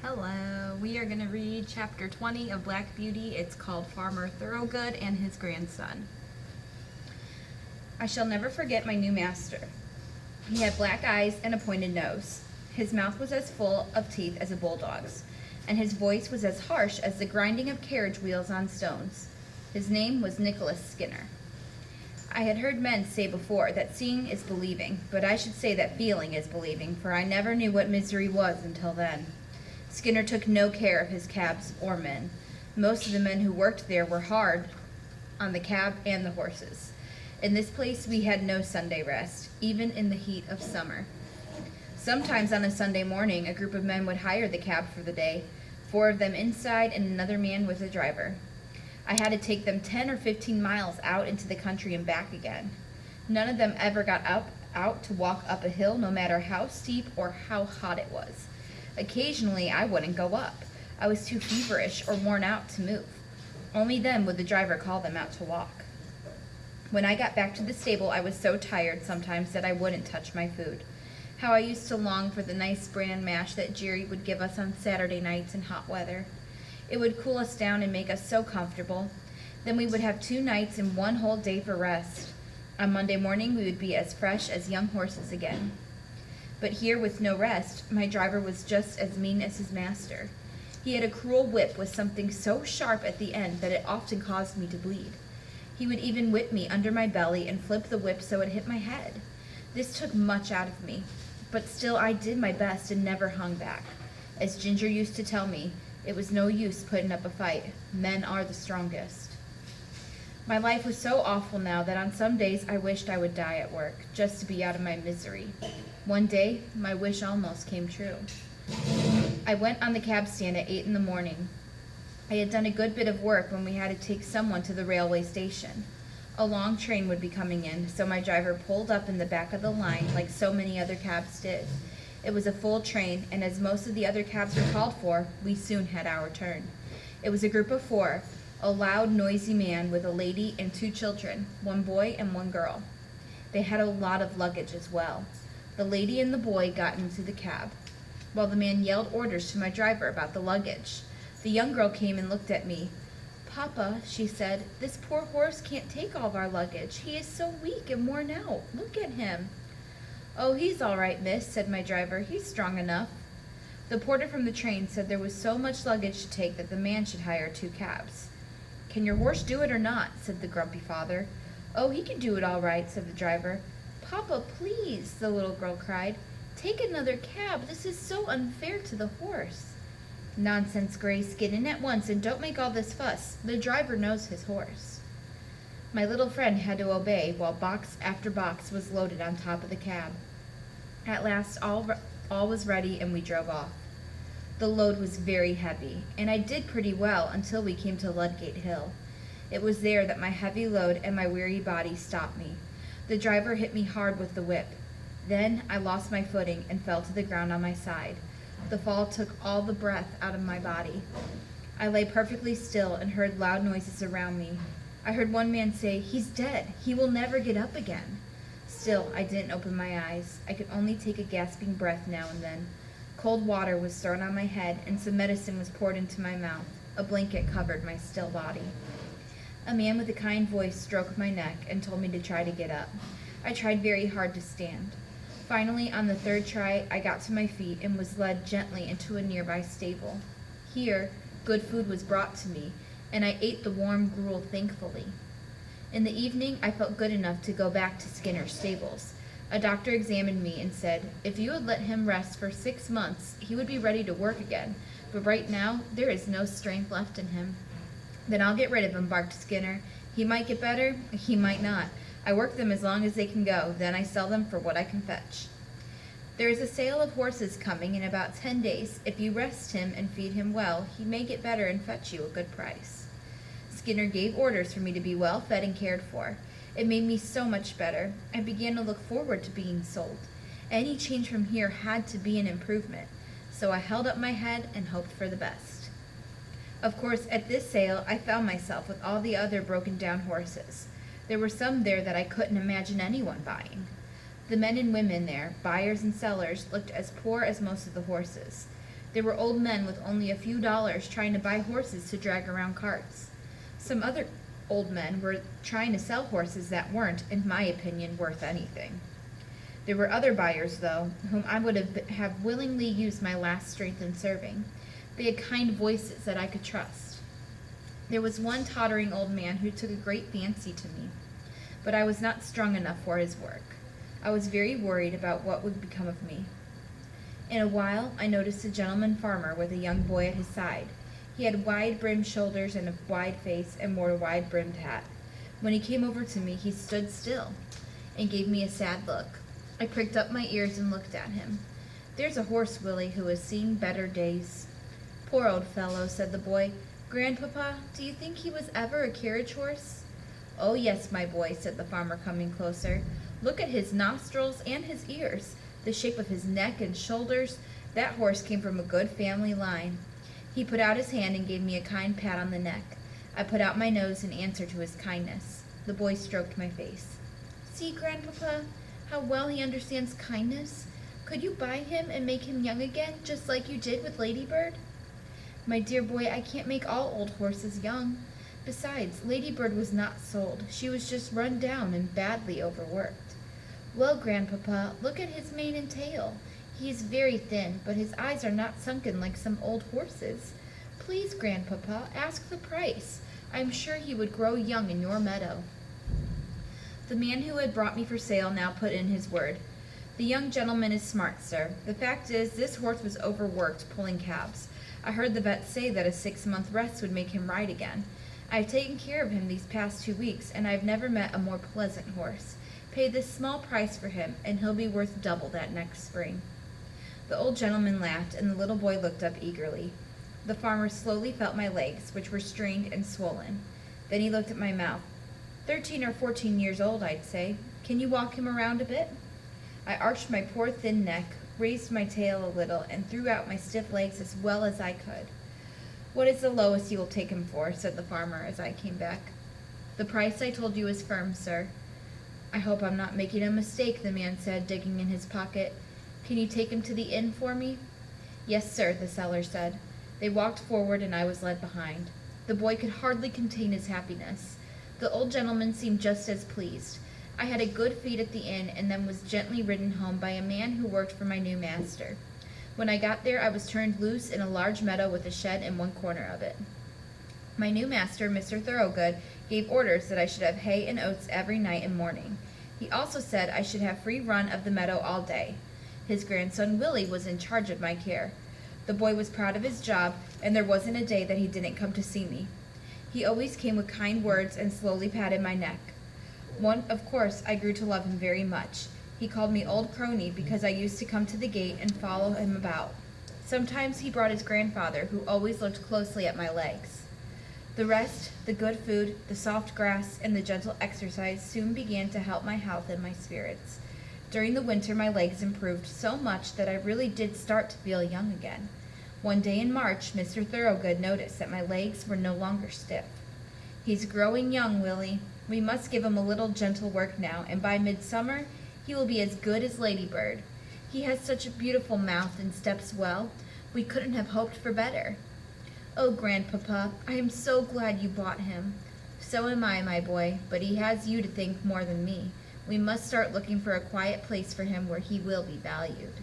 Hello, we are going to read chapter 20 of Black Beauty. It's called Farmer Thorogood and His Grandson. I shall never forget my new master. He had black eyes and a pointed nose. His mouth was as full of teeth as a bulldog's, and his voice was as harsh as the grinding of carriage wheels on stones. His name was Nicholas Skinner. I had heard men say before that seeing is believing, but I should say that feeling is believing, for I never knew what misery was until then. Skinner took no care of his cabs or men. Most of the men who worked there were hard on the cab and the horses. In this place we had no Sunday rest, even in the heat of summer. Sometimes on a Sunday morning, a group of men would hire the cab for the day, 4 of them inside and another man with a driver. I had to take them 10 or 15 miles out into the country and back again. None of them ever got out to walk up a hill, no matter how steep or how hot it was. Occasionally, I wouldn't go up. I was too feverish or worn out to move. Only then would the driver call them out to walk. When I got back to the stable, I was so tired sometimes that I wouldn't touch my food. How I used to long for the nice bran mash that Jerry would give us on Saturday nights in hot weather. It would cool us down and make us so comfortable. Then we would have 2 nights and 1 whole day for rest. On Monday morning, we would be as fresh as young horses again. But here, with no rest, my driver was just as mean as his master. He had a cruel whip with something so sharp at the end that it often caused me to bleed. He would even whip me under my belly and flip the whip so it hit my head. This took much out of me, but still I did my best and never hung back. As Ginger used to tell me, it was no use putting up a fight. Men are the strongest. My life was so awful now that on some days I wished I would die at work, just to be out of my misery. One day, my wish almost came true. I went on the cab stand at 8 in the morning. I had done a good bit of work when we had to take someone to the railway station. A long train would be coming in, so my driver pulled up in the back of the line like so many other cabs did. It was a full train, and as most of the other cabs were called for, we soon had our turn. It was a group of 4, a loud, noisy man with a lady and 2 children, 1 boy and 1 girl. They had a lot of luggage as well. The lady and the boy got into the cab, while the man yelled orders to my driver about the luggage. The young girl came and looked at me. "Papa," she said, "this poor horse can't take all of our luggage. He is so weak and worn out. Look at him." "Oh, he's all right, miss," said my driver. "He's strong enough." The porter from the train said there was so much luggage to take that the man should hire 2 cabs. "Can your horse do it or not?" said the grumpy father. "Oh, he can do it all right," said the driver. "Papa, please," the little girl cried. "Take another cab. This is so unfair to the horse." "Nonsense, Grace. Get in at once and don't make all this fuss. The driver knows his horse." My little friend had to obey while box after box was loaded on top of the cab. At last all was ready and we drove off. The load was very heavy, and I did pretty well until we came to Ludgate Hill. It was there that my heavy load and my weary body stopped me. The driver hit me hard with the whip. Then I lost my footing and fell to the ground on my side. The fall took all the breath out of my body. I lay perfectly still and heard loud noises around me. I heard one man say, "He's dead. He will never get up again." Still, I didn't open my eyes. I could only take a gasping breath now and then. Cold water was thrown on my head and some medicine was poured into my mouth. A blanket covered my still body. A man with a kind voice stroked my neck and told me to try to get up. I tried very hard to stand. Finally, on the 3rd try, I got to my feet and was led gently into a nearby stable. Here, good food was brought to me, and I ate the warm gruel thankfully. In the evening, I felt good enough to go back to Skinner's stables. A doctor examined me and said, if you would let him rest for 6 months, he would be ready to work again, but right now, there is no strength left in him. "Then I'll get rid of him," barked Skinner. "He might get better, he might not. I work them as long as they can go, then I sell them for what I can fetch. There is a sale of horses coming in about 10 days. If you rest him and feed him well, he may get better and fetch you a good price." Skinner gave orders for me to be well fed and cared for. It made me so much better. I began to look forward to being sold. Any change from here had to be an improvement, so I held up my head and hoped for the best. Of course, at this sale, I found myself with all the other broken-down horses. There were some there that I couldn't imagine anyone buying. The men and women there, buyers and sellers, looked as poor as most of the horses. There were old men with only a few dollars trying to buy horses to drag around carts. Some other old men were trying to sell horses that weren't, in my opinion, worth anything. There were other buyers, though, whom I would have willingly used my last strength in serving. They had kind voices that I could trust. There was one tottering old man who took a great fancy to me, but I was not strong enough for his work. I was very worried about what would become of me. In a while, I noticed a gentleman farmer with a young boy at his side. He had wide-brimmed shoulders and a wide face and wore a wide-brimmed hat. When he came over to me, he stood still and gave me a sad look. I pricked up my ears and looked at him. "There's a horse, Willie, who has seen better days." "Poor old fellow," said the boy. "Grandpapa, do you think he was ever a carriage horse?" "Oh, yes, my boy," said the farmer, coming closer. "Look at his nostrils and his ears, the shape of his neck and shoulders. That horse came from a good family line." He put out his hand and gave me a kind pat on the neck. I put out my nose in answer to his kindness. The boy stroked my face. "See, Grandpapa, how well he understands kindness. Could you buy him and make him young again, just like you did with Ladybird?" "My dear boy, I can't make all old horses young. Besides, Ladybird was not sold. She was just run down and badly overworked." "Well, Grandpapa, look at his mane and tail. He is very thin, but his eyes are not sunken like some old horses. Please, Grandpapa, ask the price. I am sure he would grow young in your meadow." The man who had brought me for sale now put in his word. "The young gentleman is smart, sir. The fact is, this horse was overworked pulling calves. I heard the vet say that a 6-month rest would make him ride again. I have taken care of him these past 2 weeks, and I have never met a more pleasant horse. Pay this small price for him, and he'll be worth double that next spring." The old gentleman laughed, and the little boy looked up eagerly. The farmer slowly felt my legs, which were strained and swollen. Then he looked at my mouth. 13 or 14 years old, I'd say. Can you walk him around a bit?" I arched my poor thin neck, raised my tail a little, and threw out my stiff legs as well as I could. "What is the lowest you will take him for?" said the farmer as I came back. "The price I told you is firm, sir." "I hope I'm not making a mistake," the man said, digging in his pocket. "Can you take him to the inn for me?" "Yes, sir," the seller said. They walked forward, and I was led behind. The boy could hardly contain his happiness. The old gentleman seemed just as pleased. I had a good feed at the inn, and then was gently ridden home by a man who worked for my new master. When I got there, I was turned loose in a large meadow with a shed in one corner of it. My new master, Mr. Thoroughgood, gave orders that I should have hay and oats every night and morning. He also said I should have free run of the meadow all day. His grandson Willie was in charge of my care. The boy was proud of his job, and there wasn't a day that he didn't come to see me. He always came with kind words and slowly patted my neck. Of course, I grew to love him very much. He called me Old Crony because I used to come to the gate and follow him about. Sometimes he brought his grandfather, who always looked closely at my legs. The rest, the good food, the soft grass, and the gentle exercise soon began to help my health and my spirits. During the winter, my legs improved so much that I really did start to feel young again. One day in March, Mr. Thoroughgood noticed that my legs were no longer stiff. "He's growing young, Willie. We must give him a little gentle work now, and by midsummer he will be as good as Ladybird. He has such a beautiful mouth and steps well. We couldn't have hoped for better." "Oh, Grandpapa, I am so glad you bought him." "So am I, my boy, but he has you to thank more than me. We must start looking for a quiet place for him where he will be valued."